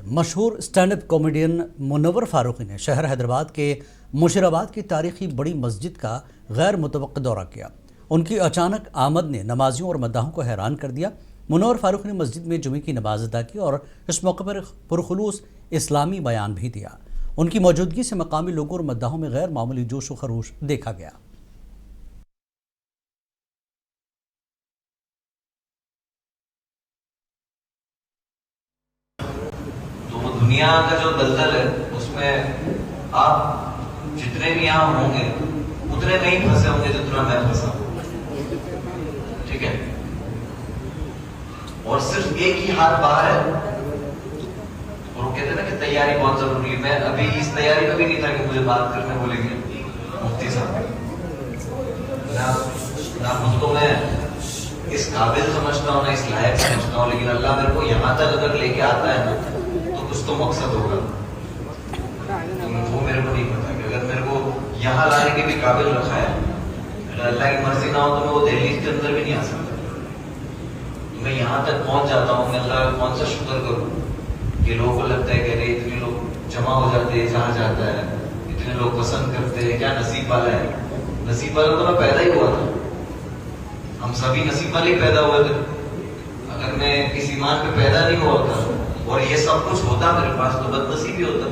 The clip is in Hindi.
मशहूर stand up comedian Munawar Faruqui ने शहर हैदराबाद के मुशीराबाद की तारीखी बड़ी मस्जिद का गैर मुतवक्किल दौरा किया। उनकी अचानक आमद ने नमाजियों और मद्दाहों को हैरान कर दिया। मुनव्वर फारूकी ने मस्जिद में जुमे की नमाज अदा की और इस मौके पर पुरखुलूस इस्लामी बयान भी दिया। उनकी मौजूदगी से मकामी लोगों और मद्दाहों में गैर मामूली जोश व खरोश देखा गया। दुनिया का जो दलदल है उसमें आप जितने भी यहाँ होंगे उतने नहीं फंसे होंगे जितना मैं फंसा हूं, ठीक है। और सिर्फ एक ही हाथ बाहर है और वो कहते हैं ना कि तैयारी बहुत जरूरी है। मैं अभी इस तैयारी में भी नहीं था कि मुझे बात करने बोलेंगे मुफ्ती साहब। ना खुद को मैं इस काबिल समझता हूँ ना इस लायक समझता हूँ, लेकिन अल्लाह मेरे को यहाँ तक अगर लेके आता है ना तो कुछ तो मकसद होगा। वो मेरे को नहीं पता कि अगर मेरे को यहाँ लाने के भी काबिल रखा है, अगर अल्लाह की मर्जी ना हो तो मैं वो दिल्ली के अंदर भी नहीं आ सकता। तो मैं यहाँ तक पहुंच जाता हूँ, मैं अल्लाह का कौन सा शुक्र करूँ कि लोगों को लगता है कि अरे इतने लोग जमा हो जाते हैं, जहाँ जाता है इतने लोग पसंद करते हैं, क्या नसीब वाला है। नसीब वाला तो मैं पैदा ही हुआ था, हम सभी नसीब वाले ही पैदा हुए थे। अगर मैं किसी ईमान पे पैदा नहीं हुआ होता और ये सब कुछ होता मेरे पास तो बदनसीबी होता।